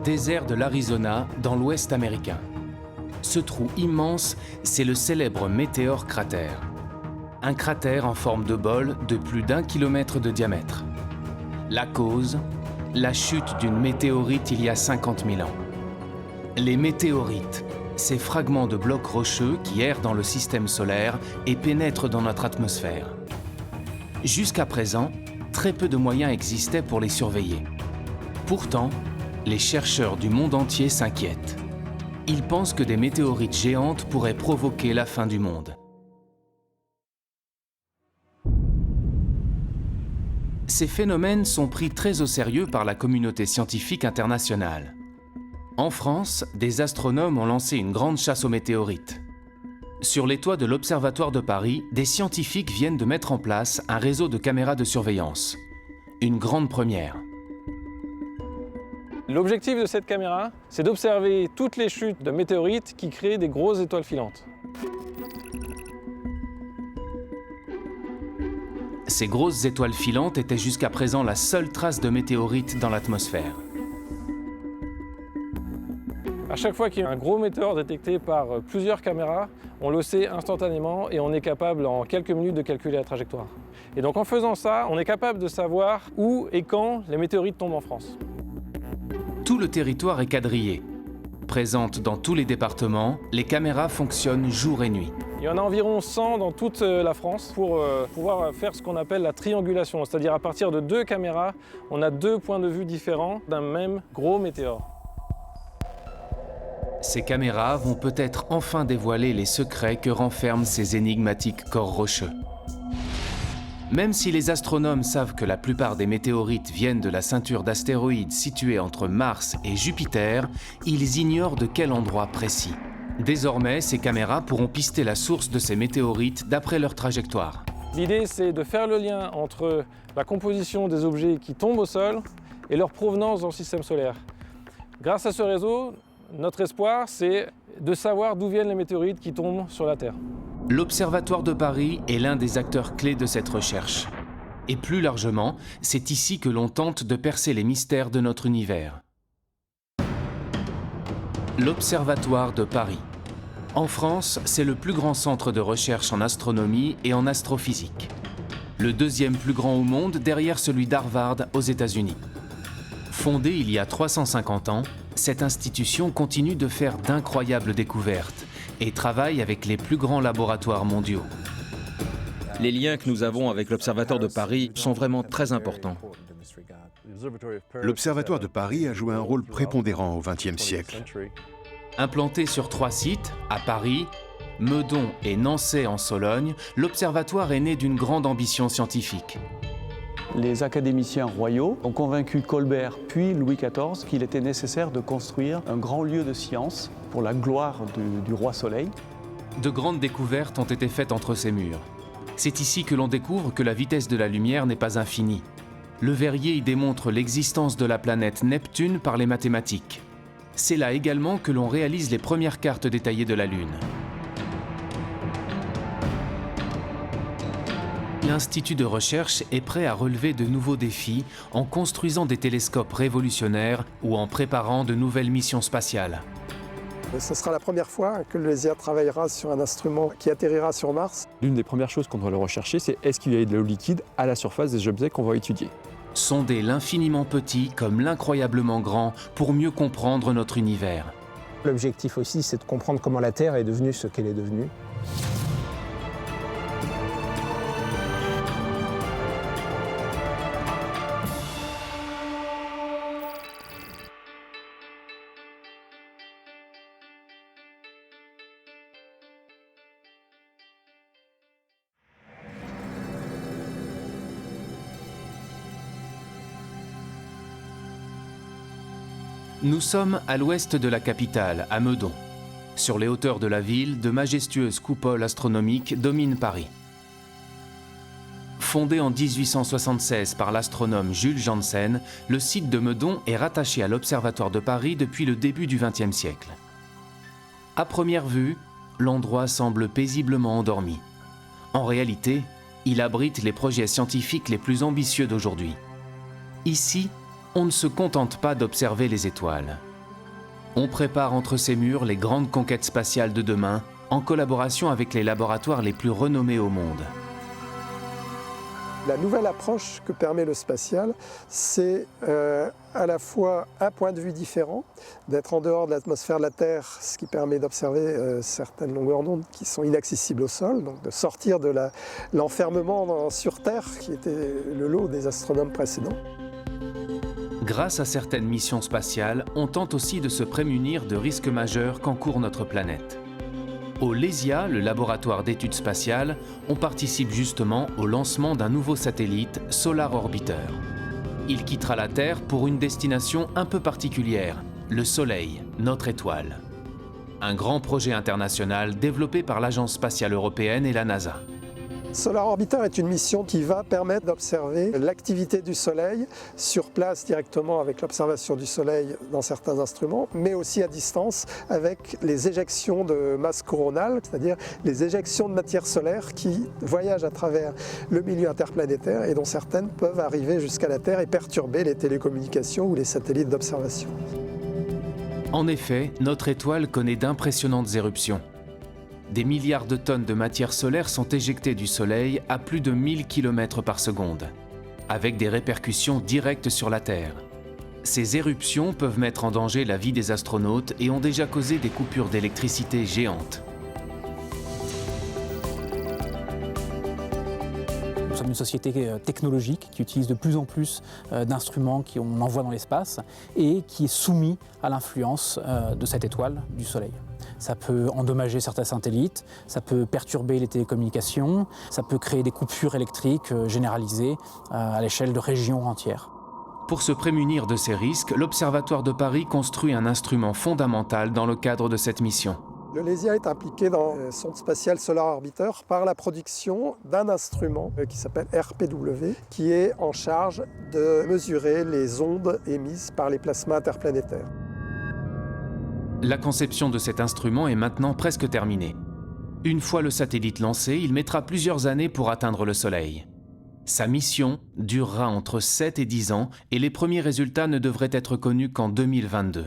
désert de l'Arizona, dans l'ouest américain. Ce trou immense, c'est le célèbre météore cratère. Un cratère en forme de bol de plus d'1 kilomètre de diamètre. La cause, la chute d'une météorite il y a 50 000 ans. Les météorites, ces fragments de blocs rocheux qui errent dans le système solaire et pénètrent dans notre atmosphère. Jusqu'à présent, très peu de moyens existaient pour les surveiller. Pourtant, les chercheurs du monde entier s'inquiètent. Ils pensent que des météorites géantes pourraient provoquer la fin du monde. Ces phénomènes sont pris très au sérieux par la communauté scientifique internationale. En France, des astronomes ont lancé une grande chasse aux météorites. Sur les toits de l'Observatoire de Paris, des scientifiques viennent de mettre en place un réseau de caméras de surveillance. Une grande première. L'objectif de cette caméra, c'est d'observer toutes les chutes de météorites qui créent des grosses étoiles filantes. Ces grosses étoiles filantes étaient jusqu'à présent la seule trace de météorites dans l'atmosphère. À chaque fois qu'il y a un gros météore détecté par plusieurs caméras, on le sait instantanément et on est capable en quelques minutes de calculer la trajectoire. Et donc en faisant ça, on est capable de savoir où et quand les météorites tombent en France. Tout le territoire est quadrillé. Présentes dans tous les départements, les caméras fonctionnent jour et nuit. Il y en a environ 100 dans toute la France pour pouvoir faire ce qu'on appelle la triangulation, c'est-à-dire à partir de 2 caméras, on a 2 points de vue différents d'un même gros météore. Ces caméras vont peut-être enfin dévoiler les secrets que renferment ces énigmatiques corps rocheux. Même si les astronomes savent que la plupart des météorites viennent de la ceinture d'astéroïdes située entre Mars et Jupiter, ils ignorent de quel endroit précis. Désormais, ces caméras pourront pister la source de ces météorites d'après leur trajectoire. L'idée, c'est de faire le lien entre la composition des objets qui tombent au sol et leur provenance dans le système solaire. Grâce à ce réseau, notre espoir, c'est de savoir d'où viennent les météorites qui tombent sur la Terre. L'Observatoire de Paris est l'un des acteurs clés de cette recherche. Et plus largement, c'est ici que l'on tente de percer les mystères de notre univers. L'Observatoire de Paris. En France, c'est le plus grand centre de recherche en astronomie et en astrophysique. Le deuxième plus grand au monde derrière celui d'Harvard aux États-Unis. Fondée il y a 350 ans, cette institution continue de faire d'incroyables découvertes et travaille avec les plus grands laboratoires mondiaux. Les liens que nous avons avec l'Observatoire de Paris sont vraiment très importants. L'Observatoire de Paris a joué un rôle prépondérant au XXe siècle. Implanté sur 3 sites, à Paris, Meudon et Nançay en Sologne, l'Observatoire est né d'une grande ambition scientifique. Les académiciens royaux ont convaincu Colbert puis Louis XIV qu'il était nécessaire de construire un grand lieu de science pour la gloire du roi Soleil. De grandes découvertes ont été faites entre ces murs. C'est ici que l'on découvre que la vitesse de la lumière n'est pas infinie. Le Verrier y démontre l'existence de la planète Neptune par les mathématiques. C'est là également que l'on réalise les premières cartes détaillées de la Lune. L'Institut de recherche est prêt à relever de nouveaux défis en construisant des télescopes révolutionnaires ou en préparant de nouvelles missions spatiales. Ce sera la première fois que le LESIA travaillera sur un instrument qui atterrira sur Mars. L'une des premières choses qu'on doit le rechercher, c'est est-ce qu'il y a de l'eau liquide à la surface des objets qu'on va étudier. Sonder l'infiniment petit comme l'incroyablement grand pour mieux comprendre notre univers. L'objectif aussi, c'est de comprendre comment la Terre est devenue ce qu'elle est devenue. Nous sommes à l'ouest de la capitale, à Meudon. Sur les hauteurs de la ville, de majestueuses coupoles astronomiques dominent Paris. Fondé en 1876 par l'astronome Jules Janssen, le site de Meudon est rattaché à l'Observatoire de Paris depuis le début du XXe siècle. À première vue, l'endroit semble paisiblement endormi. En réalité, il abrite les projets scientifiques les plus ambitieux d'aujourd'hui. Ici, on ne se contente pas d'observer les étoiles. On prépare entre ces murs les grandes conquêtes spatiales de demain, en collaboration avec les laboratoires les plus renommés au monde. La nouvelle approche que permet le spatial, c'est à la fois un point de vue différent, d'être en dehors de l'atmosphère de la Terre, ce qui permet d'observer certaines longueurs d'onde qui sont inaccessibles au sol, donc de sortir de l'enfermement sur Terre, qui était le lot des astronomes précédents. Grâce à certaines missions spatiales, on tente aussi de se prémunir de risques majeurs qu'encourt notre planète. Au LESIA, le laboratoire d'études spatiales, on participe justement au lancement d'un nouveau satellite, Solar Orbiter. Il quittera la Terre pour une destination un peu particulière, le Soleil, notre étoile. Un grand projet international développé par l'Agence spatiale européenne et la NASA. Solar Orbiter est une mission qui va permettre d'observer l'activité du Soleil sur place directement avec l'observation du Soleil dans certains instruments, mais aussi à distance avec les éjections de masse coronale, c'est-à-dire les éjections de matière solaire qui voyagent à travers le milieu interplanétaire et dont certaines peuvent arriver jusqu'à la Terre et perturber les télécommunications ou les satellites d'observation. En effet, notre étoile connaît d'impressionnantes éruptions. Des milliards de tonnes de matière solaire sont éjectées du Soleil à plus de 1000 km par seconde, avec des répercussions directes sur la Terre. Ces éruptions peuvent mettre en danger la vie des astronautes et ont déjà causé des coupures d'électricité géantes. Nous sommes une société technologique qui utilise de plus en plus d'instruments qu'on envoie dans l'espace et qui est soumis à l'influence de cette étoile du Soleil. Ça peut endommager certains satellites, ça peut perturber les télécommunications, ça peut créer des coupures électriques généralisées à l'échelle de régions entières. Pour se prémunir de ces risques, l'Observatoire de Paris construit un instrument fondamental dans le cadre de cette mission. Le LESIA est impliqué dans le sonde spatiale Solar Orbiter par la production d'un instrument qui s'appelle RPW, qui est en charge de mesurer les ondes émises par les plasmas interplanétaires. La conception de cet instrument est maintenant presque terminée. Une fois le satellite lancé, il mettra plusieurs années pour atteindre le Soleil. Sa mission durera entre 7 et 10 ans et les premiers résultats ne devraient être connus qu'en 2022.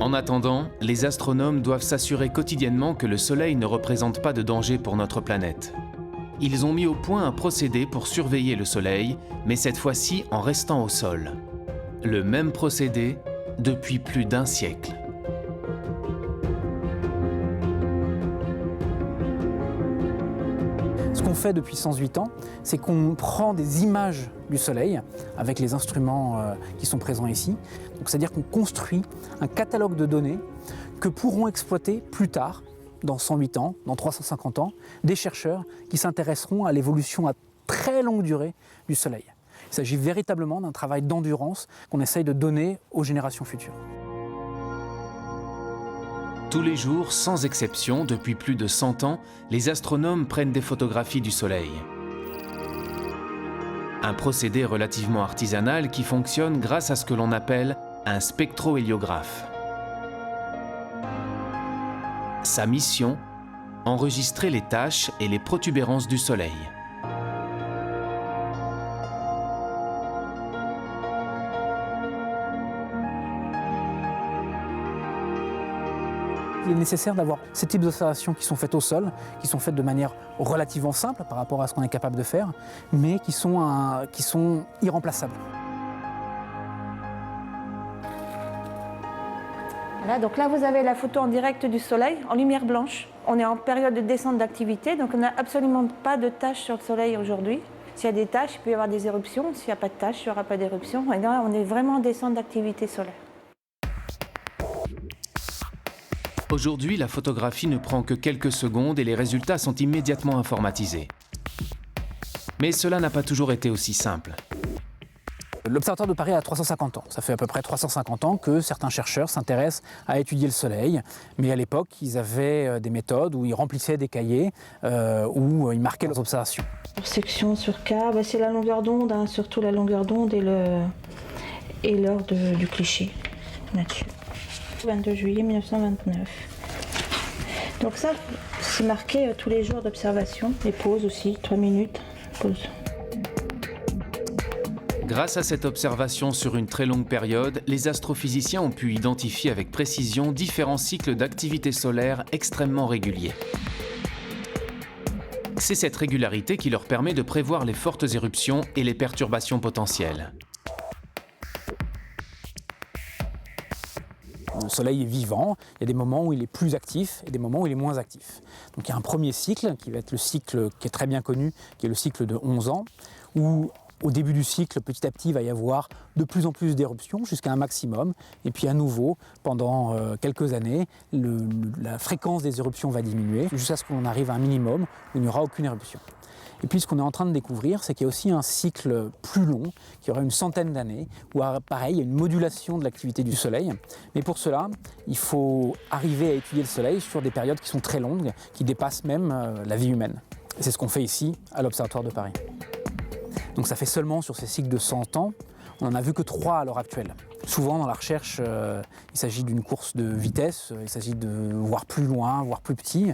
En attendant, les astronomes doivent s'assurer quotidiennement que le Soleil ne représente pas de danger pour notre planète. Ils ont mis au point un procédé pour surveiller le Soleil, mais cette fois-ci en restant au sol. Le même procédé depuis plus d'un siècle. Ce qu'on fait depuis 108 ans, c'est qu'on prend des images du Soleil avec les instruments qui sont présents ici. Donc, c'est-à-dire qu'on construit un catalogue de données que pourront exploiter plus tard, dans 108 ans, dans 350 ans, des chercheurs qui s'intéresseront à l'évolution à très longue durée du Soleil. Il s'agit véritablement d'un travail d'endurance qu'on essaye de donner aux générations futures. Tous les jours, sans exception, depuis plus de 100 ans, les astronomes prennent des photographies du Soleil. Un procédé relativement artisanal qui fonctionne grâce à ce que l'on appelle un spectrohéliographe. Sa mission, enregistrer les taches et les protubérances du Soleil. Il est nécessaire d'avoir ces types d'observations qui sont faites au sol, qui sont faites de manière relativement simple par rapport à ce qu'on est capable de faire, mais qui sont irremplaçables. Voilà, donc là vous avez la photo en direct du Soleil, en lumière blanche. On est en période de descente d'activité, donc on n'a absolument pas de taches sur le Soleil aujourd'hui. S'il y a des taches, il peut y avoir des éruptions. S'il n'y a pas de taches, il n'y aura pas d'éruption. Et là, on est vraiment en descente d'activité solaire. Aujourd'hui, la photographie ne prend que quelques secondes et les résultats sont immédiatement informatisés. Mais cela n'a pas toujours été aussi simple. L'Observatoire de Paris a 350 ans. Ça fait à peu près 350 ans que certains chercheurs s'intéressent à étudier le Soleil. Mais à l'époque, ils avaient des méthodes où ils remplissaient des cahiers, où ils marquaient leurs observations. Section sur K, c'est la longueur d'onde, hein, surtout la longueur d'onde et l'heure du cliché là-dessus. 22 juillet 1929. Donc ça, c'est marqué tous les jours d'observation. Les pauses aussi, 3 minutes, pause. Grâce à cette observation sur une très longue période, les astrophysiciens ont pu identifier avec précision différents cycles d'activité solaire extrêmement réguliers. C'est cette régularité qui leur permet de prévoir les fortes éruptions et les perturbations potentielles. Le Soleil est vivant, il y a des moments où il est plus actif et des moments où il est moins actif. Donc il y a un premier cycle qui va être le cycle qui est très bien connu, qui est le cycle de 11 ans, où au début du cycle, petit à petit, il va y avoir de plus en plus d'éruptions jusqu'à un maximum. Et puis à nouveau, pendant quelques années, la fréquence des éruptions va diminuer jusqu'à ce qu'on arrive à un minimum où il n'y aura aucune éruption. Et puis ce qu'on est en train de découvrir, c'est qu'il y a aussi un cycle plus long, qui aura une centaine d'années, où pareil, il y a une modulation de l'activité du Soleil. Mais pour cela, il faut arriver à étudier le Soleil sur des périodes qui sont très longues, qui dépassent même la vie humaine. Et c'est ce qu'on fait ici, à l'Observatoire de Paris. Donc ça fait seulement sur ces cycles de 100 ans, on n'en a vu que 3 à l'heure actuelle. Souvent dans la recherche, il s'agit d'une course de vitesse, il s'agit de voir plus loin, voir plus petit.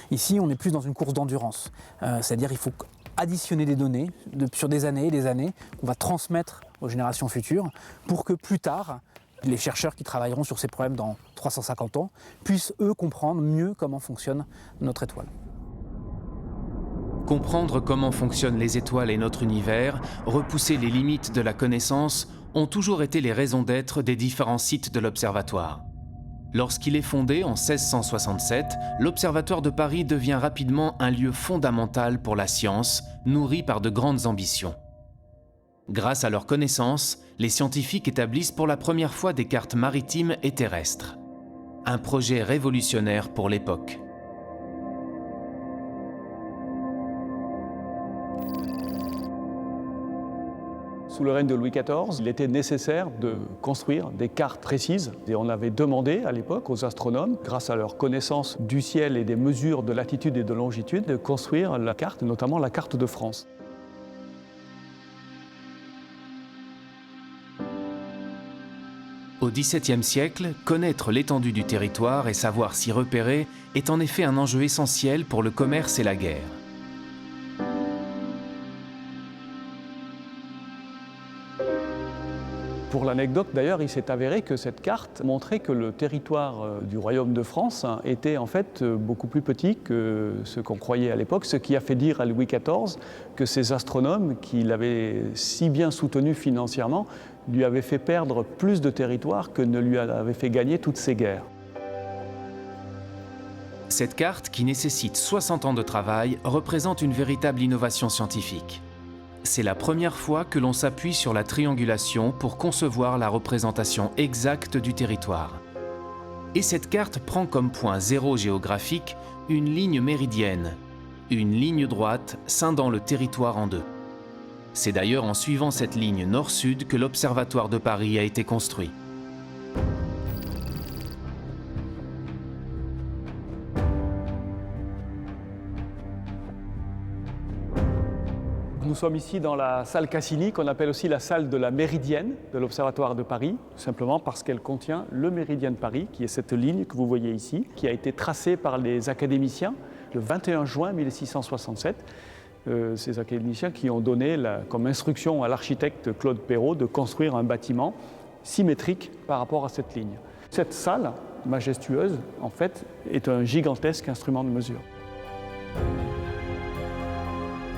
Ici, on est plus dans une course d'endurance, c'est-à-dire qu'il faut additionner des données sur des années et des années qu'on va transmettre aux générations futures pour que plus tard, les chercheurs qui travailleront sur ces problèmes dans 350 ans puissent eux comprendre mieux comment fonctionne notre étoile. Comprendre comment fonctionnent les étoiles et notre univers, repousser les limites de la connaissance, ont toujours été les raisons d'être des différents sites de l'Observatoire. Lorsqu'il est fondé en 1667, l'Observatoire de Paris devient rapidement un lieu fondamental pour la science, nourri par de grandes ambitions. Grâce à leurs connaissances, les scientifiques établissent pour la première fois des cartes maritimes et terrestres. Un projet révolutionnaire pour l'époque. Sous le règne de Louis XIV, il était nécessaire de construire des cartes précises. Et on avait demandé à l'époque aux astronomes, grâce à leur connaissance du ciel et des mesures de latitude et de longitude, de construire la carte, notamment la carte de France. Au XVIIe siècle, connaître l'étendue du territoire et savoir s'y repérer est en effet un enjeu essentiel pour le commerce et la guerre. Pour l'anecdote d'ailleurs, il s'est avéré que cette carte montrait que le territoire du royaume de France était en fait beaucoup plus petit que ce qu'on croyait à l'époque, ce qui a fait dire à Louis XIV que ces astronomes, qui l'avaient si bien soutenu financièrement, lui avaient fait perdre plus de territoire que ne lui avait fait gagner toutes ces guerres. Cette carte, qui nécessite 60 ans de travail, représente une véritable innovation scientifique. C'est la première fois que l'on s'appuie sur la triangulation pour concevoir la représentation exacte du territoire. Et cette carte prend comme point zéro géographique une ligne méridienne, une ligne droite scindant le territoire en deux. C'est d'ailleurs en suivant cette ligne nord-sud que l'Observatoire de Paris a été construit. Nous sommes ici dans la salle Cassini, qu'on appelle aussi la salle de la Méridienne de l'Observatoire de Paris, tout simplement parce qu'elle contient le méridien de Paris, qui est cette ligne que vous voyez ici, qui a été tracée par les académiciens le 21 juin 1667. Ces académiciens qui ont donné comme instruction à l'architecte Claude Perrault de construire un bâtiment symétrique par rapport à cette ligne. Cette salle majestueuse, en fait, est un gigantesque instrument de mesure.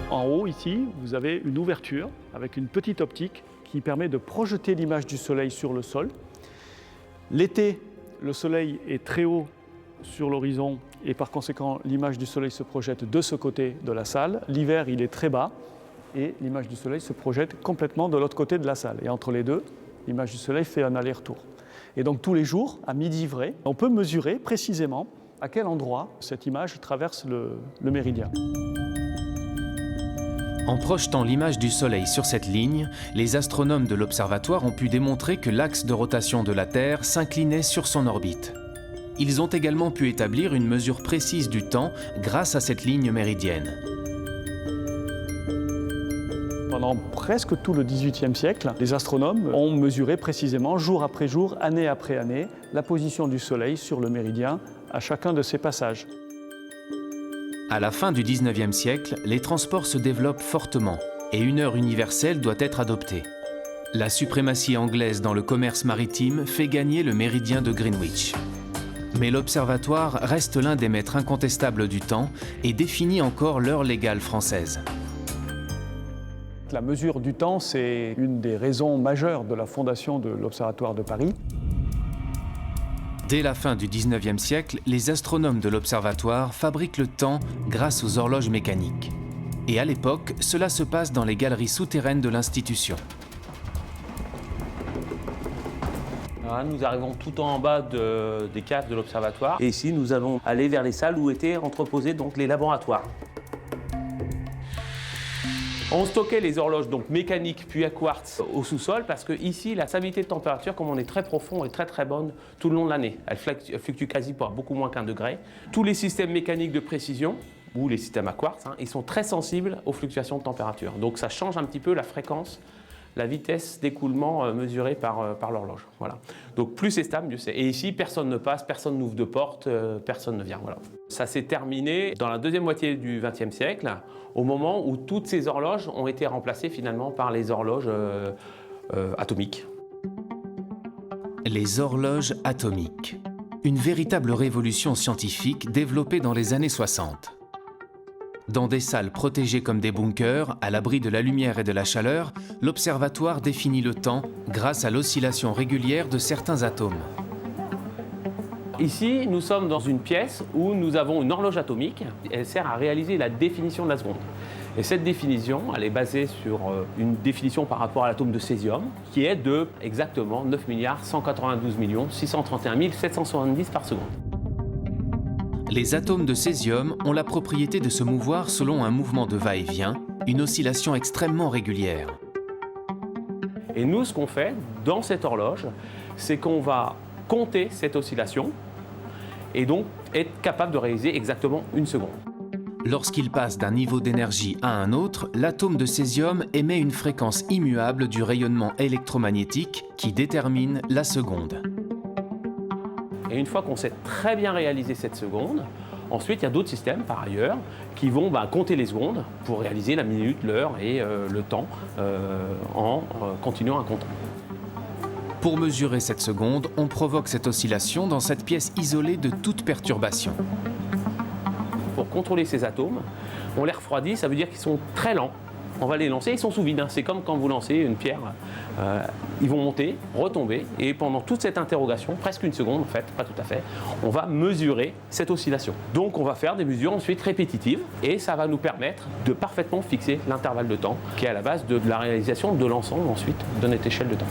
En haut, ici, vous avez une ouverture avec une petite optique qui permet de projeter l'image du Soleil sur le sol. L'été, le Soleil est très haut sur l'horizon et par conséquent, l'image du Soleil se projette de ce côté de la salle. L'hiver, il est très bas et l'image du Soleil se projette complètement de l'autre côté de la salle. Et entre les deux, l'image du Soleil fait un aller-retour. Et donc tous les jours, à midi vrai, on peut mesurer précisément à quel endroit cette image traverse le méridien. En projetant l'image du Soleil sur cette ligne, les astronomes de l'observatoire ont pu démontrer que l'axe de rotation de la Terre s'inclinait sur son orbite. Ils ont également pu établir une mesure précise du temps grâce à cette ligne méridienne. Pendant presque tout le XVIIIe siècle, les astronomes ont mesuré précisément, jour après jour, année après année, la position du Soleil sur le méridien à chacun de ses passages. À la fin du XIXe siècle, les transports se développent fortement et une heure universelle doit être adoptée. La suprématie anglaise dans le commerce maritime fait gagner le méridien de Greenwich. Mais l'observatoire reste l'un des maîtres incontestables du temps et définit encore l'heure légale française. La mesure du temps, c'est une des raisons majeures de la fondation de l'Observatoire de Paris. Dès la fin du 19e siècle, les astronomes de l'observatoire fabriquent le temps grâce aux horloges mécaniques. Et à l'époque, cela se passe dans les galeries souterraines de l'institution. Nous arrivons tout en bas des caves de l'observatoire. Et ici, nous allons aller vers les salles où étaient entreposés donc, les laboratoires. On stockait les horloges donc mécaniques puis à quartz au sous-sol parce que ici la stabilité de température, comme on est très profond, est très bonne tout le long de l'année. Elle fluctue quasi par beaucoup moins qu'1 degré. Tous les systèmes mécaniques de précision ou les systèmes à quartz, ils sont très sensibles aux fluctuations de température. Donc ça change un petit peu la fréquence, la vitesse d'écoulement mesurée par l'horloge. Voilà. Donc plus c'est stable, mieux c'est. Et ici, personne ne passe, personne n'ouvre de porte, personne ne vient. Voilà. Ça s'est terminé dans la deuxième moitié du XXe siècle, au moment où toutes ces horloges ont été remplacées finalement par les horloges atomiques. Les horloges atomiques. Une véritable révolution scientifique développée dans les années 60. Dans des salles protégées comme des bunkers, à l'abri de la lumière et de la chaleur, l'observatoire définit le temps grâce à l'oscillation régulière de certains atomes. Ici, nous sommes dans une pièce où nous avons une horloge atomique. Elle sert à réaliser la définition de la seconde. Et cette définition, elle est basée sur une définition par rapport à l'atome de césium, qui est de exactement 9 192 631 770 par seconde. Les atomes de césium ont la propriété de se mouvoir selon un mouvement de va-et-vient, une oscillation extrêmement régulière. Et nous, ce qu'on fait dans cette horloge, c'est qu'on va compter cette oscillation et donc être capable de réaliser exactement 1 seconde. Lorsqu'il passe d'un niveau d'énergie à un autre, l'atome de césium émet une fréquence immuable du rayonnement électromagnétique qui détermine la seconde. Et une fois qu'on sait très bien réaliser cette seconde, ensuite il y a d'autres systèmes par ailleurs qui vont compter les secondes pour réaliser la minute, l'heure et le temps en continuant à compter. Pour mesurer cette seconde, on provoque cette oscillation dans cette pièce isolée de toute perturbation. Pour contrôler ces atomes, on les refroidit, ça veut dire qu'ils sont très lents. On va les lancer, ils sont sous vide. C'est comme quand vous lancez une pierre. Ils vont monter, retomber, et pendant toute cette interrogation, presque 1 seconde en fait, pas tout à fait, on va mesurer cette oscillation. Donc on va faire des mesures ensuite répétitives, et ça va nous permettre de parfaitement fixer l'intervalle de temps, qui est à la base de la réalisation de l'ensemble ensuite de notre échelle de temps.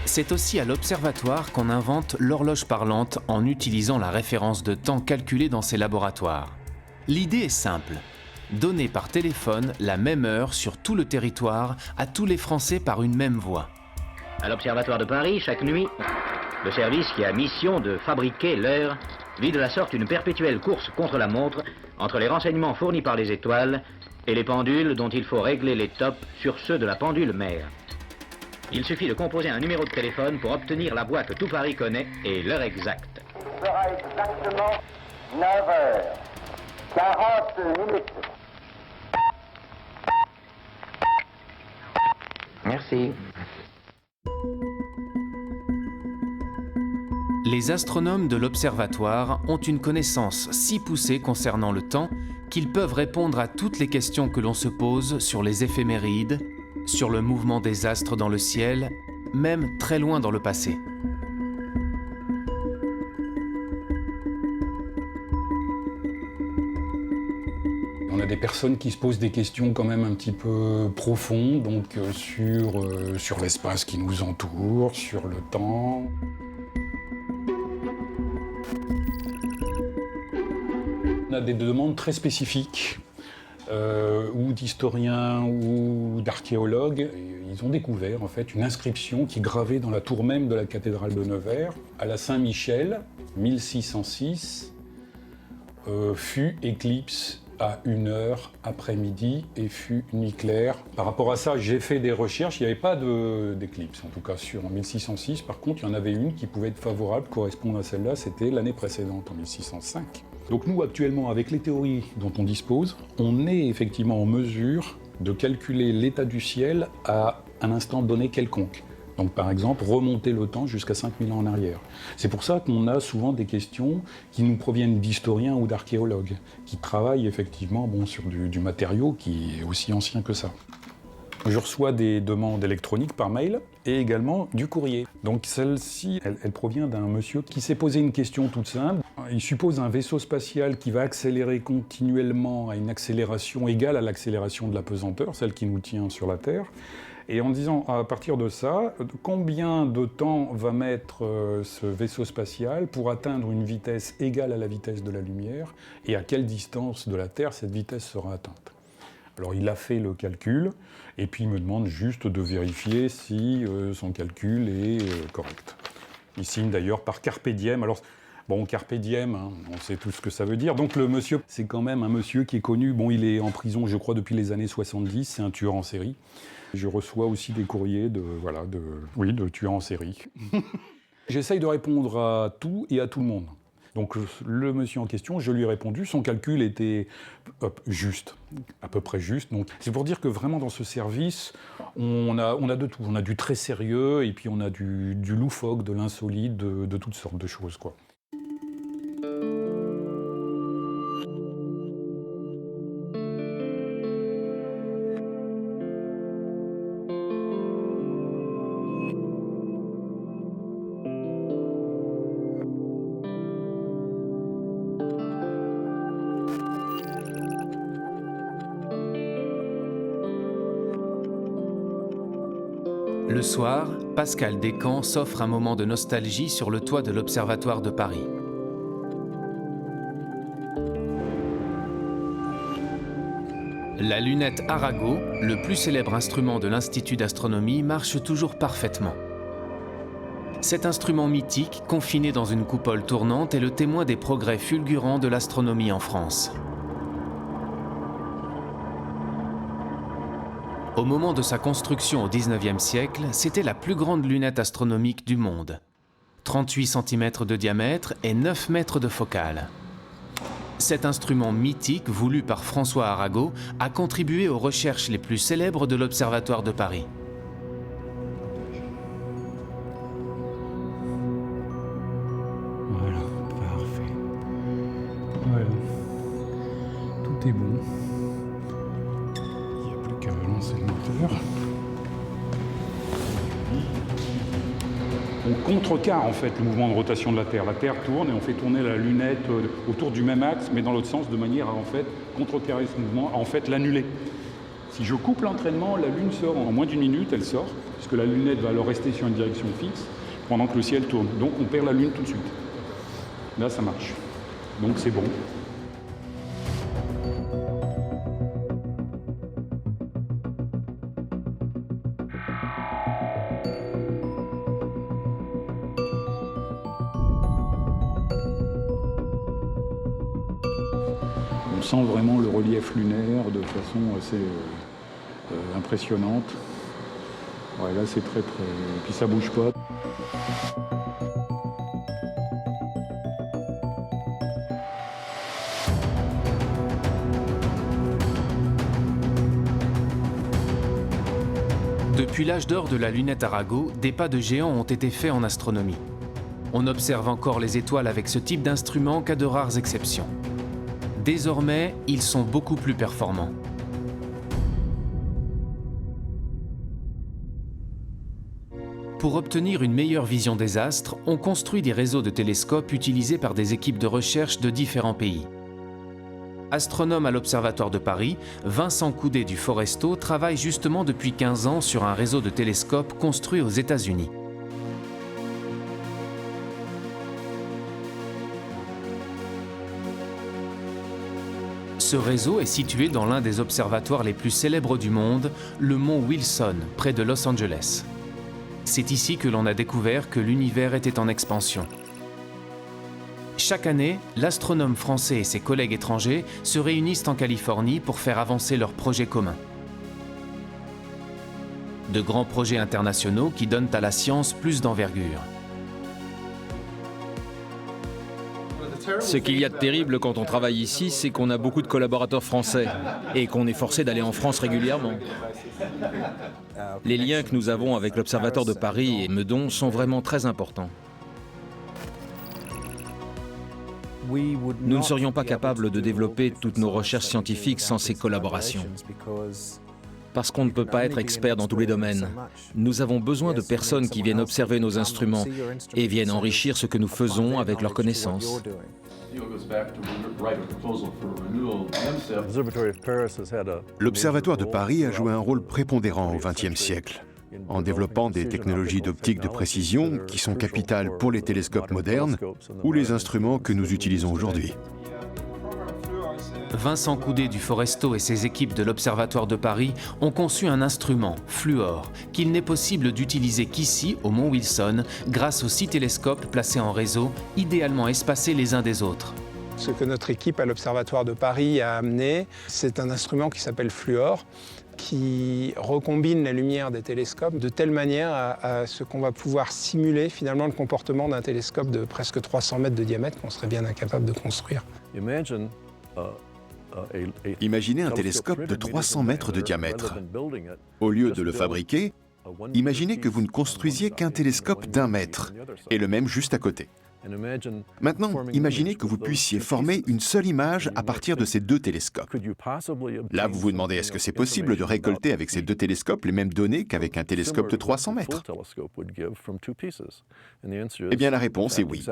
C'est aussi à l'observatoire qu'on invente l'horloge parlante en utilisant la référence de temps calculée dans ces laboratoires. L'idée est simple, donner par téléphone la même heure sur tout le territoire à tous les Français par une même voix. À l'Observatoire de Paris, chaque nuit, le service qui a mission de fabriquer l'heure vit de la sorte une perpétuelle course contre la montre entre les renseignements fournis par les étoiles et les pendules dont il faut régler les tops sur ceux de la pendule mère. Il suffit de composer un numéro de téléphone pour obtenir la voix que tout Paris connaît et l'heure exacte. Il sera exactement 9h40. Merci. Les astronomes de l'observatoire ont une connaissance si poussée concernant le temps qu'ils peuvent répondre à toutes les questions que l'on se pose sur les éphémérides, sur le mouvement des astres dans le ciel, même très loin dans le passé. On a des personnes qui se posent des questions quand même un petit peu profondes, donc sur l'espace qui nous entoure, sur le temps. On a des demandes très spécifiques, ou d'historiens ou d'archéologues. Ils ont découvert en fait une inscription qui est gravée dans la tour même de la cathédrale de Nevers, à la Saint-Michel, 1606, fut éclipse à 1h après-midi et fut nuit claire. Par rapport à ça, j'ai fait des recherches, il n'y avait pas d'éclipse, en tout cas en 1606. Par contre, il y en avait une qui pouvait être favorable, correspondre à celle-là, c'était l'année précédente, en 1605. Donc nous, actuellement, avec les théories dont on dispose, on est effectivement en mesure de calculer l'état du ciel à un instant donné quelconque. Donc par exemple, remonter le temps jusqu'à 5000 ans en arrière. C'est pour ça qu'on a souvent des questions qui nous proviennent d'historiens ou d'archéologues, qui travaillent effectivement sur du matériau qui est aussi ancien que ça. Je reçois des demandes électroniques par mail et également du courrier. Donc celle-ci, elle provient d'un monsieur qui s'est posé une question toute simple. Il suppose un vaisseau spatial qui va accélérer continuellement à une accélération égale à l'accélération de la pesanteur, celle qui nous tient sur la Terre. Et en disant, à partir de ça, combien de temps va mettre ce vaisseau spatial pour atteindre une vitesse égale à la vitesse de la lumière, et à quelle distance de la Terre cette vitesse sera atteinte. Alors il a fait le calcul, et puis il me demande juste de vérifier si son calcul est correct. Il signe d'ailleurs par Carpe Diem. Alors, bon, Carpe Diem, hein, on sait tout ce que ça veut dire. Donc le monsieur, c'est quand même un monsieur qui est connu. Bon, il est en prison, je crois, depuis les années 70, c'est un tueur en série. Je reçois aussi des courriers de tueurs en série. J'essaye de répondre à tout et à tout le monde. Donc le monsieur en question, je lui ai répondu, son calcul était juste, à peu près juste. Donc c'est pour dire que vraiment dans ce service, on a de tout. On a du très sérieux et puis on a du loufoque, de l'insolite, de toutes sortes de choses, quoi. Le soir, Pascal Descamps s'offre un moment de nostalgie sur le toit de l'Observatoire de Paris. La lunette Arago, le plus célèbre instrument de l'Institut d'astronomie, marche toujours parfaitement. Cet instrument mythique, confiné dans une coupole tournante, est le témoin des progrès fulgurants de l'astronomie en France. Au moment de sa construction au XIXe siècle, c'était la plus grande lunette astronomique du monde. 38 cm de diamètre et 9 mètres de focale. Cet instrument mythique, voulu par François Arago, a contribué aux recherches les plus célèbres de l'Observatoire de Paris. Voilà, parfait. Voilà. Tout est bon. Il n'y a plus qu'à lancer le moteur. On contrecarre en fait le mouvement de rotation de la Terre. La Terre tourne et on fait tourner la lunette autour du même axe, mais dans l'autre sens, de manière à en fait contrecarrer ce mouvement, à en fait l'annuler. Si je coupe l'entraînement, la Lune sort en moins d'une minute, elle sort, puisque la lunette va alors rester sur une direction fixe, pendant que le ciel tourne. Donc on perd la Lune tout de suite. Là, ça marche. Donc c'est bon. On sent vraiment le relief lunaire de façon assez impressionnante. Ouais, là, c'est très... Puis ça bouge pas. Depuis l'âge d'or de la lunette Arago, des pas de géant ont été faits en astronomie. On observe encore les étoiles avec ce type d'instrument qu'à de rares exceptions. Désormais, ils sont beaucoup plus performants. Pour obtenir une meilleure vision des astres, on construit des réseaux de télescopes utilisés par des équipes de recherche de différents pays. Astronome à l'Observatoire de Paris, Vincent Coudet du Foresto travaille justement depuis 15 ans sur un réseau de télescopes construit aux États-Unis. Ce réseau est situé dans l'un des observatoires les plus célèbres du monde, le mont Wilson, près de Los Angeles. C'est ici que l'on a découvert que l'univers était en expansion. Chaque année, l'astronome français et ses collègues étrangers se réunissent en Californie pour faire avancer leurs projets communs. De grands projets internationaux qui donnent à la science plus d'envergure. Ce qu'il y a de terrible quand on travaille ici, c'est qu'on a beaucoup de collaborateurs français et qu'on est forcé d'aller en France régulièrement. Les liens que nous avons avec l'Observatoire de Paris et Meudon sont vraiment très importants. Nous ne serions pas capables de développer toutes nos recherches scientifiques sans ces collaborations. Parce qu'on ne peut pas être expert dans tous les domaines. Nous avons besoin de personnes qui viennent observer nos instruments et viennent enrichir ce que nous faisons avec leurs connaissances. L'Observatoire de Paris a joué un rôle prépondérant au XXe siècle, en développant des technologies d'optique de précision qui sont capitales pour les télescopes modernes ou les instruments que nous utilisons aujourd'hui. Vincent Coudet du Foresto et ses équipes de l'Observatoire de Paris ont conçu un instrument, Fluor, qu'il n'est possible d'utiliser qu'ici, au Mont Wilson, grâce aux 6 télescopes placés en réseau, idéalement espacés les uns des autres. Ce que notre équipe à l'Observatoire de Paris a amené, c'est un instrument qui s'appelle Fluor, qui recombine la lumière des télescopes de telle manière à ce qu'on va pouvoir simuler finalement le comportement d'un télescope de presque 300 mètres de diamètre qu'on serait bien incapable de construire. Imaginez un télescope de 300 mètres de diamètre. Au lieu de le fabriquer, imaginez que vous ne construisiez qu'un télescope d'1 mètre, et le même juste à côté. Maintenant, imaginez que vous puissiez former une seule image à partir de ces 2 télescopes. Là, vous vous demandez, est-ce que c'est possible de récolter avec ces 2 télescopes les mêmes données qu'avec un télescope de 300 mètres? Eh bien, la réponse est oui.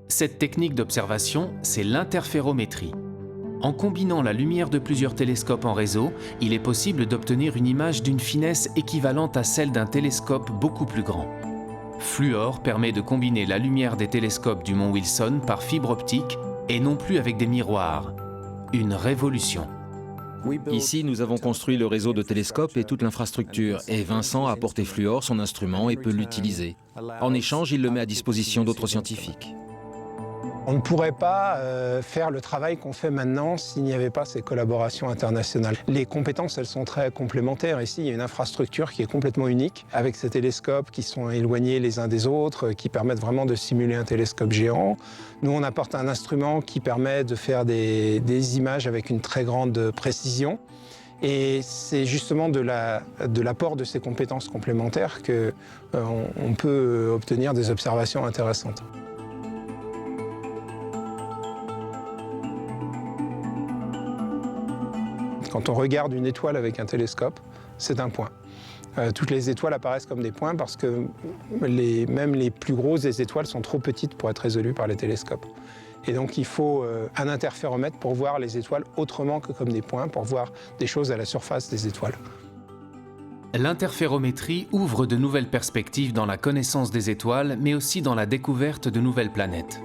Cette technique d'observation, c'est l'interférométrie. En combinant la lumière de plusieurs télescopes en réseau, il est possible d'obtenir une image d'une finesse équivalente à celle d'un télescope beaucoup plus grand. Fluor permet de combiner la lumière des télescopes du Mont Wilson par fibre optique et non plus avec des miroirs. Une révolution. Ici, nous avons construit le réseau de télescopes et toute l'infrastructure, et Vincent a apporté Fluor, son instrument, et peut l'utiliser. En échange, il le met à disposition d'autres scientifiques. On ne pourrait pas faire le travail qu'on fait maintenant s'il n'y avait pas ces collaborations internationales. Les compétences, elles sont très complémentaires. Ici, il y a une infrastructure qui est complètement unique, avec ces télescopes qui sont éloignés les uns des autres, qui permettent vraiment de simuler un télescope géant. Nous, on apporte un instrument qui permet de faire des images avec une très grande précision. Et c'est justement de l'apport de ces compétences complémentaires qu'on peut obtenir des observations intéressantes. Quand on regarde une étoile avec un télescope, c'est un point. Toutes les étoiles apparaissent comme des points parce que même les plus grosses des étoiles sont trop petites pour être résolues par les télescopes. Et donc il faut un interféromètre pour voir les étoiles autrement que comme des points, pour voir des choses à la surface des étoiles. L'interférométrie ouvre de nouvelles perspectives dans la connaissance des étoiles, mais aussi dans la découverte de nouvelles planètes.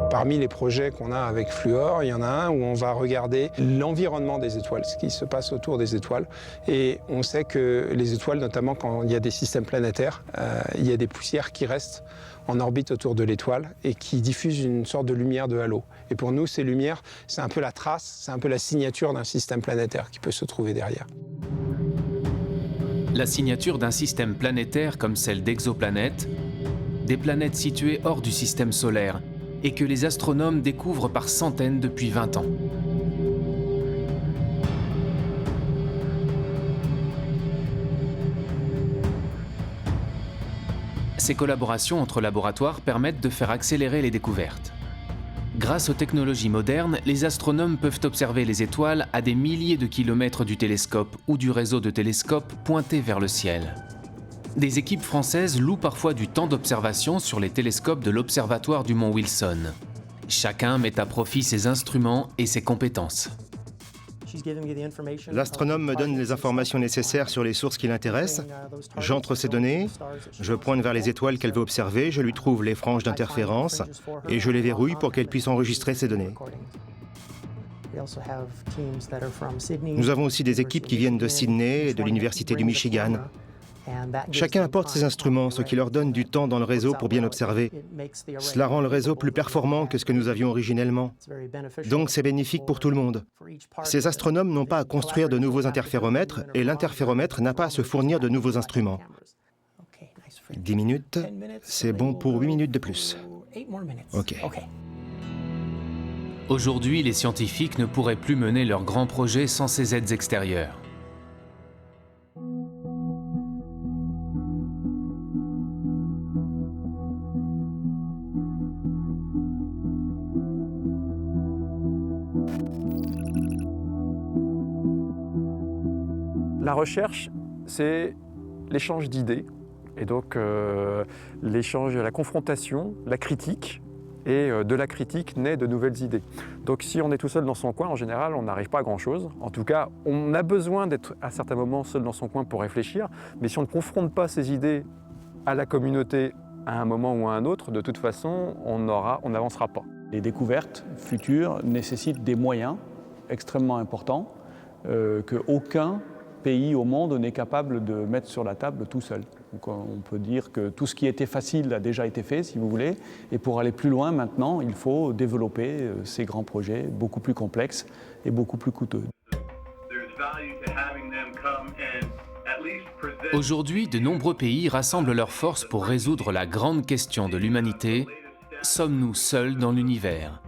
Parmi les projets qu'on a avec Fluor, il y en a un où on va regarder l'environnement des étoiles, ce qui se passe autour des étoiles. Et on sait que les étoiles, notamment quand il y a des systèmes planétaires, il y a des poussières qui restent en orbite autour de l'étoile et qui diffusent une sorte de lumière de halo. Et pour nous, ces lumières, c'est un peu la trace, c'est un peu la signature d'un système planétaire qui peut se trouver derrière. La signature d'un système planétaire comme celle d'exoplanètes, des planètes situées hors du système solaire, et que les astronomes découvrent par centaines depuis 20 ans. Ces collaborations entre laboratoires permettent de faire accélérer les découvertes. Grâce aux technologies modernes, les astronomes peuvent observer les étoiles à des milliers de kilomètres du télescope ou du réseau de télescopes pointés vers le ciel. Des équipes françaises louent parfois du temps d'observation sur les télescopes de l'Observatoire du Mont Wilson. Chacun met à profit ses instruments et ses compétences. L'astronome me donne les informations nécessaires sur les sources qui l'intéressent. J'entre ces données, je pointe vers les étoiles qu'elle veut observer, je lui trouve les franges d'interférence et je les verrouille pour qu'elle puisse enregistrer ces données. Nous avons aussi des équipes qui viennent de Sydney et de l'Université du Michigan. Chacun apporte ses instruments, ce qui leur donne du temps dans le réseau pour bien observer. Cela rend le réseau plus performant que ce que nous avions originellement. Donc c'est bénéfique pour tout le monde. Ces astronomes n'ont pas à construire de nouveaux interféromètres et l'interféromètre n'a pas à se fournir de nouveaux instruments. 10 minutes, c'est bon pour 8 minutes de plus. OK. Aujourd'hui, les scientifiques ne pourraient plus mener leurs grands projets sans ces aides extérieures. La recherche, c'est l'échange d'idées, et donc l'échange, la confrontation, la critique, et de la critique naît de nouvelles idées. Donc si on est tout seul dans son coin, en général, on n'arrive pas à grand-chose. En tout cas, on a besoin d'être à certains moments seul dans son coin pour réfléchir, mais si on ne confronte pas ces idées à la communauté à un moment ou à un autre, de toute façon, on n'avancera pas. Les découvertes futures nécessitent des moyens extrêmement importants qu'aucun pays au monde n'est capable de mettre sur la table tout seul. Donc on peut dire que tout ce qui était facile a déjà été fait, si vous voulez, et pour aller plus loin maintenant, il faut développer ces grands projets beaucoup plus complexes et beaucoup plus coûteux. Aujourd'hui, de nombreux pays rassemblent leurs forces pour résoudre la grande question de l'humanité. Sommes-nous seuls dans l'univers?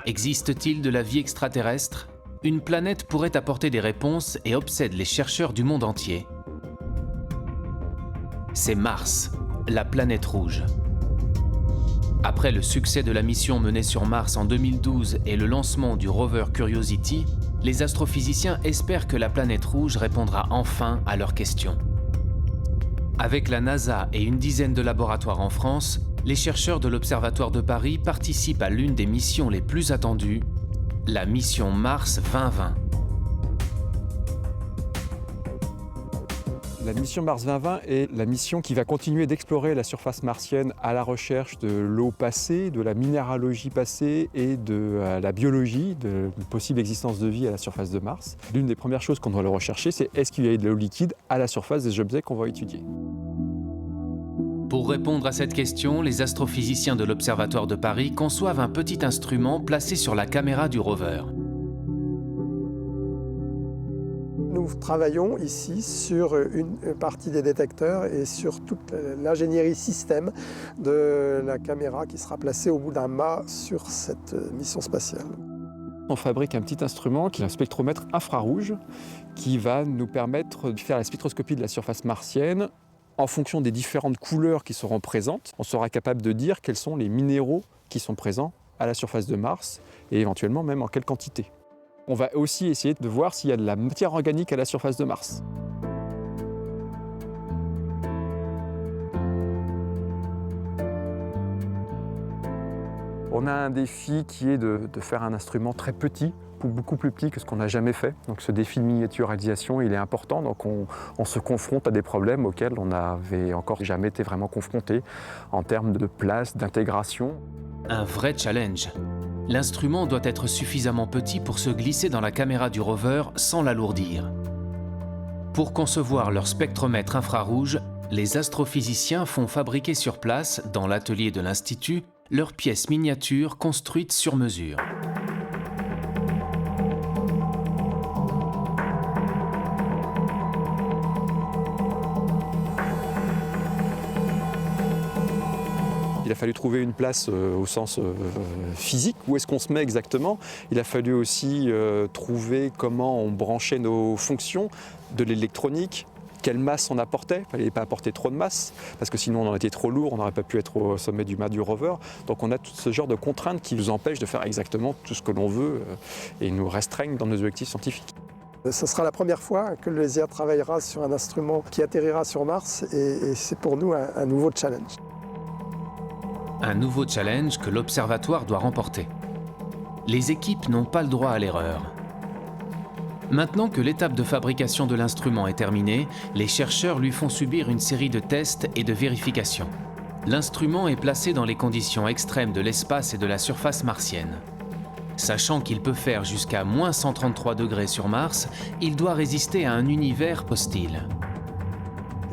Existe-t-il de la vie extraterrestre? Une planète pourrait apporter des réponses et obsède les chercheurs du monde entier. C'est Mars, la planète rouge. Après le succès de la mission menée sur Mars en 2012 et le lancement du rover Curiosity, les astrophysiciens espèrent que la planète rouge répondra enfin à leurs questions. Avec la NASA et une dizaine de laboratoires en France, les chercheurs de l'Observatoire de Paris participent à l'une des missions les plus attendues, la mission Mars 2020. La mission Mars 2020 est la mission qui va continuer d'explorer la surface martienne à la recherche de l'eau passée, de la minéralogie passée et de la biologie, de la possible existence de vie à la surface de Mars. L'une des premières choses qu'on doit le rechercher, c'est est-ce qu'il y a de l'eau liquide à la surface des objets qu'on va étudier. Pour répondre à cette question, les astrophysiciens de l'Observatoire de Paris conçoivent un petit instrument placé sur la caméra du rover. Nous travaillons ici sur une partie des détecteurs et sur toute l'ingénierie système de la caméra qui sera placée au bout d'un mât sur cette mission spatiale. On fabrique un petit instrument qui est un spectromètre infrarouge qui va nous permettre de faire la spectroscopie de la surface martienne. En fonction des différentes couleurs qui seront présentes, on sera capable de dire quels sont les minéraux qui sont présents à la surface de Mars et éventuellement même en quelle quantité. On va aussi essayer de voir s'il y a de la matière organique à la surface de Mars. On a un défi qui est de faire un instrument très petit, beaucoup plus petit que ce qu'on n'a jamais fait. Donc ce défi de miniaturisation, il est important. Donc on se confronte à des problèmes auxquels on n'avait encore jamais été vraiment confronté en termes de place, d'intégration. Un vrai challenge. L'instrument doit être suffisamment petit pour se glisser dans la caméra du rover sans l'alourdir. Pour concevoir leur spectromètre infrarouge, les astrophysiciens font fabriquer sur place, dans l'atelier de l'Institut, leurs pièces miniatures construites sur mesure. Il a fallu trouver une place au sens physique, où est-ce qu'on se met exactement. Il a fallu aussi trouver comment on branchait nos fonctions, de l'électronique, quelle masse on apportait. Il ne fallait pas apporter trop de masse, parce que sinon on aurait été trop lourd, on n'aurait pas pu être au sommet du mât du rover. Donc on a tout ce genre de contraintes qui nous empêchent de faire exactement tout ce que l'on veut et nous restreignent dans nos objectifs scientifiques. Ce sera la première fois que le LESIA travaillera sur un instrument qui atterrira sur Mars et c'est pour nous un nouveau challenge. Un nouveau challenge que l'Observatoire doit remporter. Les équipes n'ont pas le droit à l'erreur. Maintenant que l'étape de fabrication de l'instrument est terminée, les chercheurs lui font subir une série de tests et de vérifications. L'instrument est placé dans les conditions extrêmes de l'espace et de la surface martienne. Sachant qu'il peut faire jusqu'à -133 degrés sur Mars, il doit résister à un univers hostile.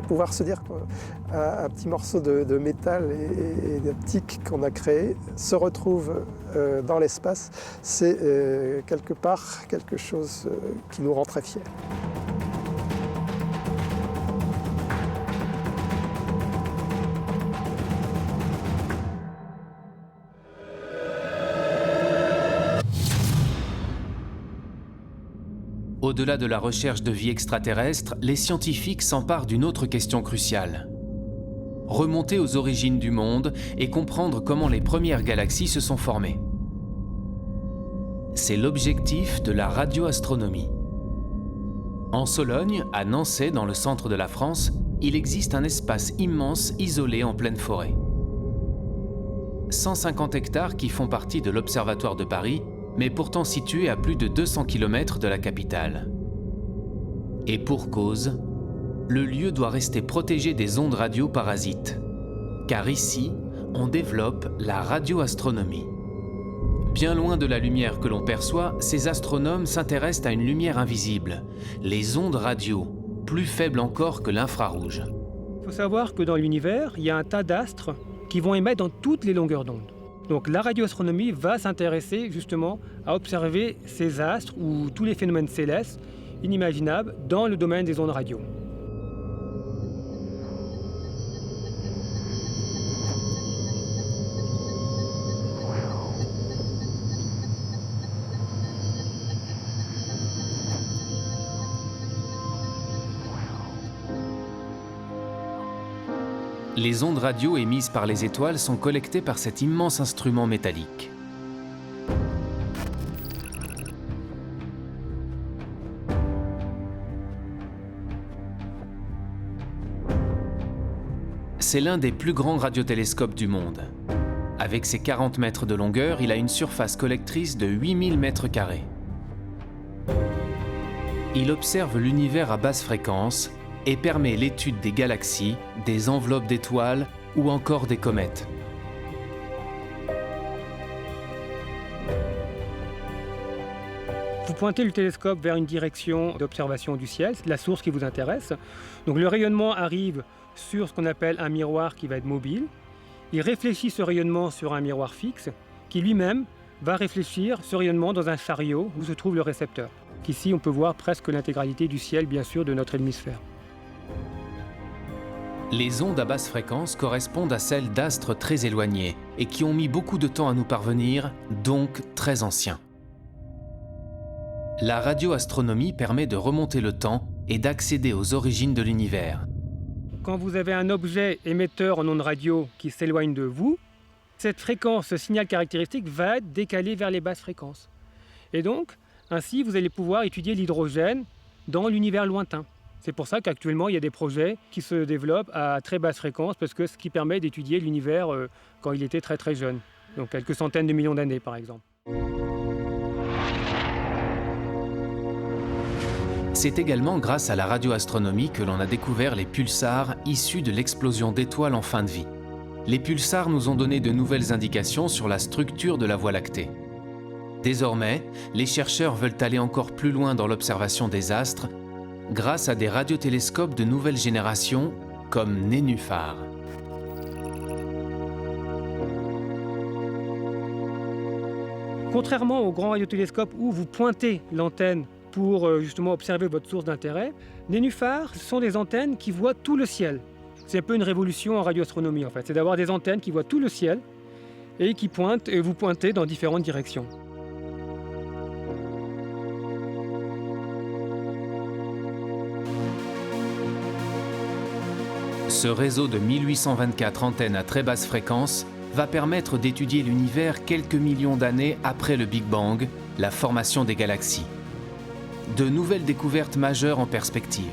pouvoir se dire qu'un petit morceau de métal et d'optique qu'on a créé se retrouve dans l'espace, c'est quelque part quelque chose qui nous rend très fiers. Au-delà de la recherche de vie extraterrestre, les scientifiques s'emparent d'une autre question cruciale. Remonter aux origines du monde et comprendre comment les premières galaxies se sont formées. C'est l'objectif de la radioastronomie. En Sologne, à Nançay, dans le centre de la France, il existe un espace immense isolé en pleine forêt. 150 hectares qui font partie de l'Observatoire de Paris, mais pourtant situé à plus de 200 km de la capitale. Et pour cause, le lieu doit rester protégé des ondes radio parasites. Car ici, on développe la radioastronomie. Bien loin de la lumière que l'on perçoit, ces astronomes s'intéressent à une lumière invisible, les ondes radio, plus faibles encore que l'infrarouge. Il faut savoir que dans l'univers, il y a un tas d'astres qui vont émettre dans toutes les longueurs d'onde. Donc la radioastronomie va s'intéresser justement à observer ces astres ou tous les phénomènes célestes inimaginables dans le domaine des ondes radio. Les ondes radio émises par les étoiles sont collectées par cet immense instrument métallique. C'est l'un des plus grands radiotélescopes du monde. Avec ses 40 mètres de longueur, il a une surface collectrice de 8000 mètres carrés. Il observe l'univers à basse fréquence et permet l'étude des galaxies, des enveloppes d'étoiles ou encore des comètes. Vous pointez le télescope vers une direction d'observation du ciel, c'est la source qui vous intéresse. Donc le rayonnement arrive sur ce qu'on appelle un miroir qui va être mobile. Il réfléchit ce rayonnement sur un miroir fixe qui lui-même va réfléchir ce rayonnement dans un chariot où se trouve le récepteur. Ici, on peut voir presque l'intégralité du ciel, bien sûr, de notre hémisphère. Les ondes à basse fréquence correspondent à celles d'astres très éloignés et qui ont mis beaucoup de temps à nous parvenir, donc très anciens. La radioastronomie permet de remonter le temps et d'accéder aux origines de l'univers. Quand vous avez un objet émetteur en ondes radio qui s'éloigne de vous, cette fréquence, ce signal caractéristique va être décalé vers les basses fréquences. Et donc, ainsi, vous allez pouvoir étudier l'hydrogène dans l'univers lointain. C'est pour ça qu'actuellement, il y a des projets qui se développent à très basse fréquence, parce que ce qui permet d'étudier l'univers quand il était très très jeune, donc quelques centaines de millions d'années par exemple. C'est également grâce à la radioastronomie que l'on a découvert les pulsars issus de l'explosion d'étoiles en fin de vie. Les pulsars nous ont donné de nouvelles indications sur la structure de la Voie lactée. Désormais, les chercheurs veulent aller encore plus loin dans l'observation des astres grâce à des radiotélescopes de nouvelle génération comme Nénuphar. Contrairement aux grands radiotélescopes où vous pointez l'antenne pour justement observer votre source d'intérêt, Nénuphar, ce sont des antennes qui voient tout le ciel. C'est un peu une révolution en radioastronomie en fait, c'est d'avoir des antennes qui voient tout le ciel et qui pointent et vous pointez dans différentes directions. Ce réseau de 1824 antennes à très basse fréquence va permettre d'étudier l'univers quelques millions d'années après le Big Bang, la formation des galaxies. De nouvelles découvertes majeures en perspective.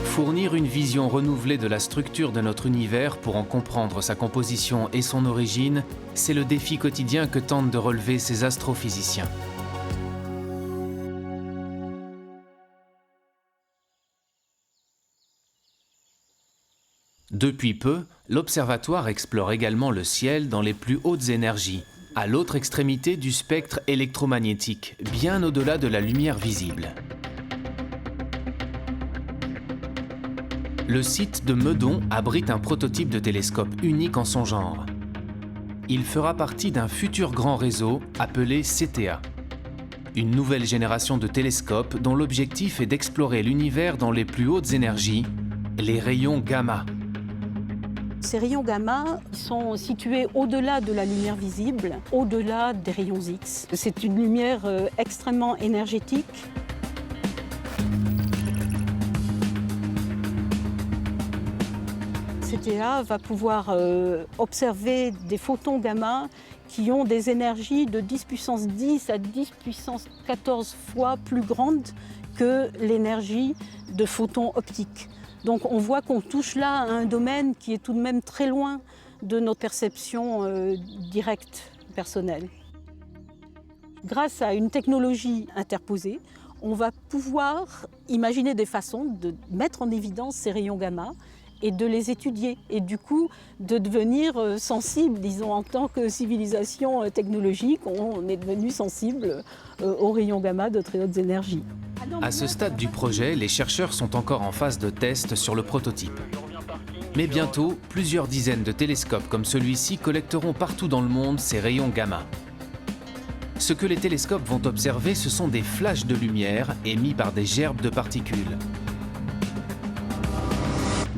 Fournir une vision renouvelée de la structure de notre univers pour en comprendre sa composition et son origine, c'est le défi quotidien que tentent de relever ces astrophysiciens. Depuis peu, l'observatoire explore également le ciel dans les plus hautes énergies, à l'autre extrémité du spectre électromagnétique, bien au-delà de la lumière visible. Le site de Meudon abrite un prototype de télescope unique en son genre. Il fera partie d'un futur grand réseau appelé CTA. Une nouvelle génération de télescopes dont l'objectif est d'explorer l'univers dans les plus hautes énergies, les rayons gamma. Ces rayons gamma sont situés au-delà de la lumière visible, au-delà des rayons X. C'est une lumière extrêmement énergétique. CTA va pouvoir observer des photons gamma qui ont des énergies de 10 puissance 10 à 10 puissance 14 fois plus grandes que l'énergie de photons optiques. Donc on voit qu'on touche là à un domaine qui est tout de même très loin de notre perception directe, personnelle. Grâce à une technologie interposée, on va pouvoir imaginer des façons de mettre en évidence ces rayons gamma et de les étudier, et du coup de devenir sensible, disons, en tant que civilisation technologique, on est devenu sensible aux rayons gamma de très hautes énergies. À ce stade du projet, les chercheurs sont encore en phase de test sur le prototype. Mais bientôt, plusieurs dizaines de télescopes comme celui-ci collecteront partout dans le monde ces rayons gamma. Ce que les télescopes vont observer, ce sont des flashs de lumière émis par des gerbes de particules.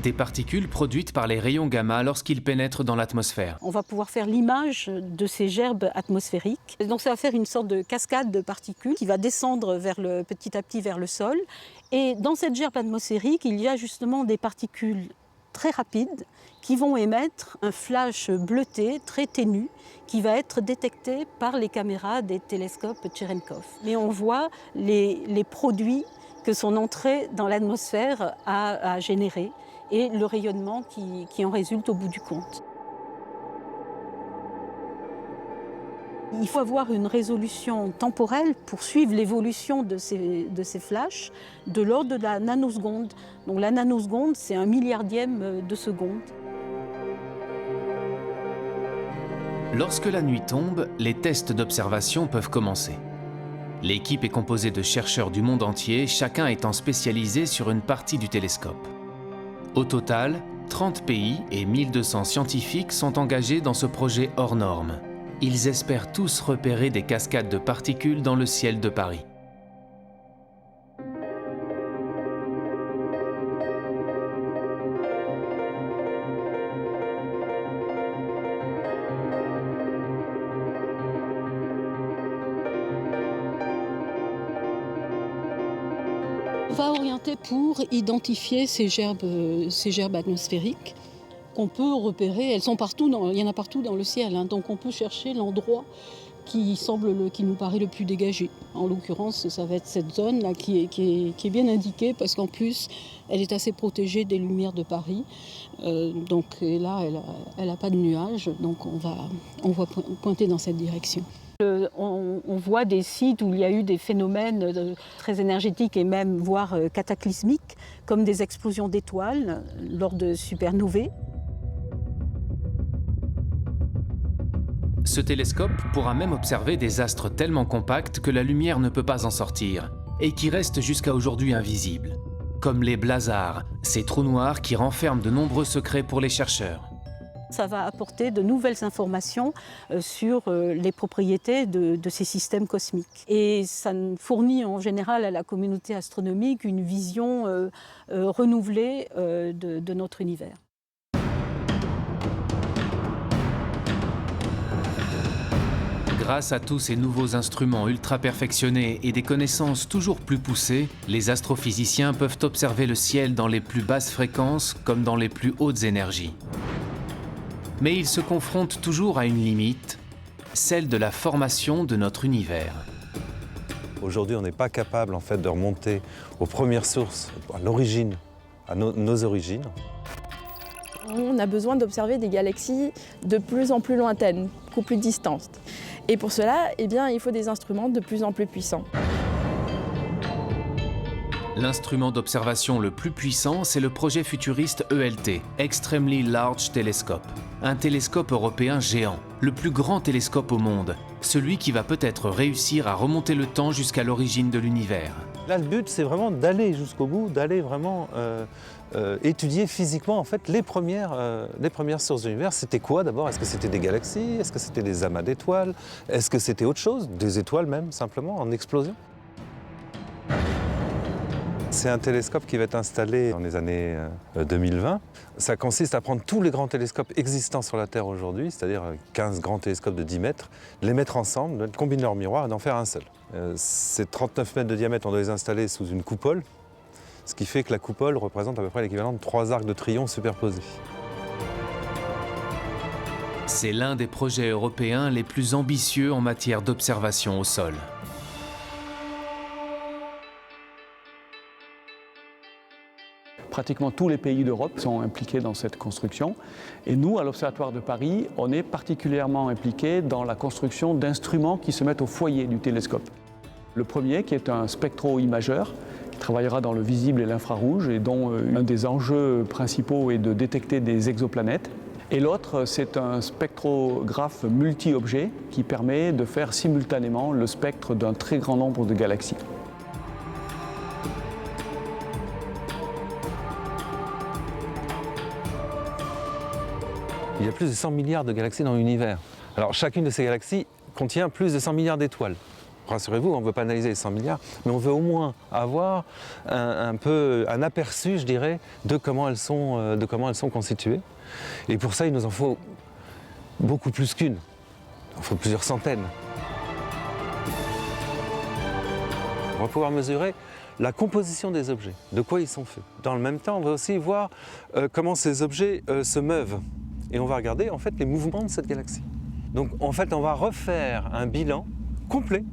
Des particules produites par les rayons gamma lorsqu'ils pénètrent dans l'atmosphère. On va pouvoir faire l'image de ces gerbes atmosphériques. Et donc ça va faire une sorte de cascade de particules qui va descendre petit à petit vers le sol. Et dans cette gerbe atmosphérique, il y a justement des particules très rapides qui vont émettre un flash bleuté très ténu qui va être détecté par les caméras des télescopes Cherenkov. Mais on voit les produits que son entrée dans l'atmosphère a générés et le rayonnement qui en résulte au bout du compte. Il faut avoir une résolution temporelle pour suivre l'évolution de ces flashs de l'ordre de la nanoseconde. Donc la nanoseconde, c'est 1 milliardième de seconde. Lorsque la nuit tombe, les tests d'observation peuvent commencer. L'équipe est composée de chercheurs du monde entier, chacun étant spécialisé sur une partie du télescope. Au total, 30 pays et 1200 scientifiques sont engagés dans ce projet hors norme. Ils espèrent tous repérer des cascades de particules dans le ciel de Paris. On va orienter pour identifier ces gerbes atmosphériques qu'on peut repérer. Elles sont partout, il y en a partout dans le ciel, hein, donc on peut chercher l'endroit qui nous paraît le plus dégagé. En l'occurrence, ça va être cette zone-là qui est bien indiquée parce qu'en plus, elle est assez protégée des lumières de Paris. Donc là, elle n'a pas de nuages, donc on va pointer dans cette direction. On voit des sites où il y a eu des phénomènes très énergétiques et même voire cataclysmiques, comme des explosions d'étoiles lors de supernovae. Ce télescope pourra même observer des astres tellement compacts que la lumière ne peut pas en sortir, et qui restent jusqu'à aujourd'hui invisibles, comme les blazars, ces trous noirs qui renferment de nombreux secrets pour les chercheurs. Ça va apporter de nouvelles informations sur les propriétés de ces systèmes cosmiques. Et ça fournit en général à la communauté astronomique une vision renouvelée de notre univers. Grâce à tous ces nouveaux instruments ultra perfectionnés et des connaissances toujours plus poussées, les astrophysiciens peuvent observer le ciel dans les plus basses fréquences comme dans les plus hautes énergies. Mais ils se confrontent toujours à une limite, celle de la formation de notre univers. Aujourd'hui, on n'est pas capable en fait, de remonter aux premières sources, à l'origine, à nos origines. On a besoin d'observer des galaxies de plus en plus lointaines, beaucoup plus distantes. Et pour cela, eh bien, il faut des instruments de plus en plus puissants. L'instrument d'observation le plus puissant, c'est le projet futuriste ELT, Extremely Large Telescope. Un télescope européen géant, le plus grand télescope au monde, celui qui va peut-être réussir à remonter le temps jusqu'à l'origine de l'univers. Là, le but, c'est vraiment d'aller jusqu'au bout, d'aller vraiment étudier physiquement en fait, les premières sources de l'univers. C'était quoi d'abord? Est-ce que c'était des galaxies? Est-ce que c'était des amas d'étoiles? Est-ce que c'était autre chose? Des étoiles même, simplement, en explosion? C'est un télescope qui va être installé dans les années 2020. Ça consiste à prendre tous les grands télescopes existants sur la Terre aujourd'hui, c'est-à-dire 15 grands télescopes de 10 mètres, les mettre ensemble, combiner leurs miroirs et d'en faire un seul. Ces 39 mètres de diamètre, on doit les installer sous une coupole, ce qui fait que la coupole représente à peu près l'équivalent de 3 arcs de triomphe superposés. C'est l'un des projets européens les plus ambitieux en matière d'observation au sol. Pratiquement tous les pays d'Europe sont impliqués dans cette construction. Et nous, à l'Observatoire de Paris, on est particulièrement impliqués dans la construction d'instruments qui se mettent au foyer du télescope. Le premier, qui est un spectro-imageur, qui travaillera dans le visible et l'infrarouge, et dont un des enjeux principaux est de détecter des exoplanètes. Et l'autre, c'est un spectrographe multi-objet qui permet de faire simultanément le spectre d'un très grand nombre de galaxies. Il y a plus de 100 milliards de galaxies dans l'univers. Alors chacune de ces galaxies contient plus de 100 milliards d'étoiles. Rassurez-vous, on ne veut pas analyser les 100 milliards, mais on veut au moins avoir un aperçu, je dirais, de comment elles sont constituées. Et pour ça, il nous en faut beaucoup plus qu'une. Il en faut plusieurs centaines. On va pouvoir mesurer la composition des objets, de quoi ils sont faits. Dans le même temps, on va aussi voir comment ces objets se meuvent. Et on va regarder en fait les mouvements de cette galaxie. Donc en fait, on va refaire un bilan complet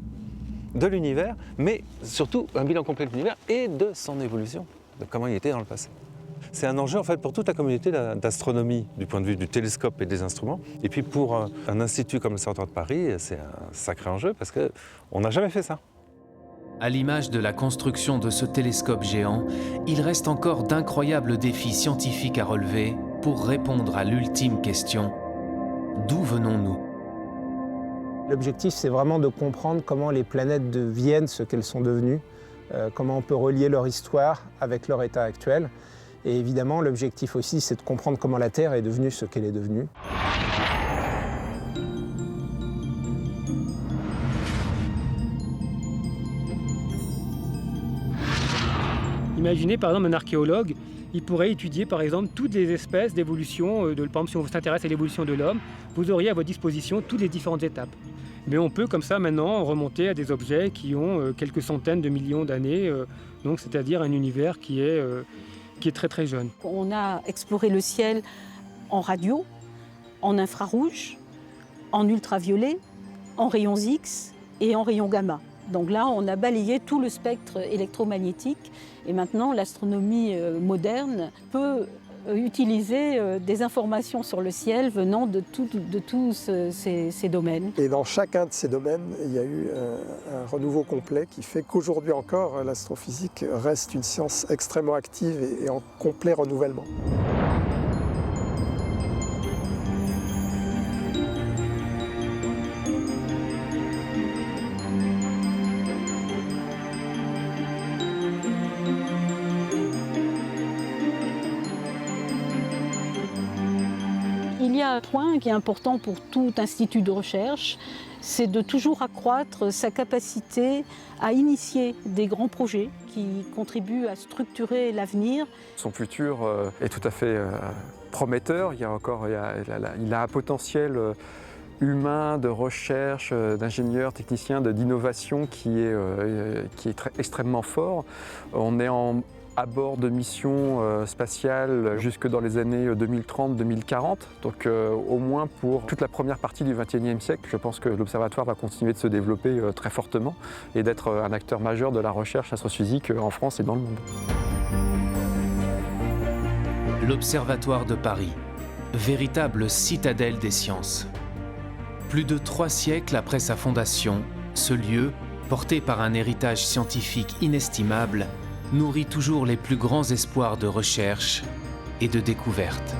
de l'univers, mais surtout un bilan complet de l'univers et de son évolution, de comment il était dans le passé. C'est un enjeu en fait pour toute la communauté d'astronomie du point de vue du télescope et des instruments. Et puis pour un institut comme l'Observatoire de Paris, c'est un sacré enjeu parce qu'on n'a jamais fait ça. À l'image de la construction de ce télescope géant, il reste encore d'incroyables défis scientifiques à relever pour répondre à l'ultime question: d'où venons-nous? L'objectif, c'est vraiment de comprendre comment les planètes deviennent ce qu'elles sont devenues, comment on peut relier leur histoire avec leur état actuel. Et évidemment, l'objectif aussi, c'est de comprendre comment la Terre est devenue ce qu'elle est devenue. Imaginez par exemple un archéologue, il pourrait étudier par exemple toutes les espèces d'évolution, par exemple si on s'intéresse à l'évolution de l'homme, vous auriez à votre disposition toutes les différentes étapes. Mais on peut comme ça maintenant remonter à des objets qui ont quelques centaines de millions d'années, donc c'est-à-dire un univers qui est très très jeune. On a exploré le ciel en radio, en infrarouge, en ultraviolet, en rayons X et en rayons gamma. Donc là, on a balayé tout le spectre électromagnétique et maintenant l'astronomie moderne peut utiliser des informations sur le ciel venant de tous ces domaines. Et dans chacun de ces domaines, il y a eu un renouveau complet qui fait qu'aujourd'hui encore, l'astrophysique reste une science extrêmement active et en complet renouvellement. Il y a un point qui est important pour tout institut de recherche, c'est de toujours accroître sa capacité à initier des grands projets qui contribuent à structurer l'avenir. Son futur est tout à fait prometteur. Il a un potentiel humain, de recherche, d'ingénieurs, techniciens, d'innovation qui est extrêmement fort. On est à bord de missions spatiales jusque dans les années 2030-2040. Donc au moins pour toute la première partie du XXIe siècle, je pense que l'Observatoire va continuer de se développer très fortement et d'être un acteur majeur de la recherche astrophysique en France et dans le monde. L'Observatoire de Paris, véritable citadelle des sciences. Plus de 3 siècles après sa fondation, ce lieu, porté par un héritage scientifique inestimable, nourrit toujours les plus grands espoirs de recherche et de découverte.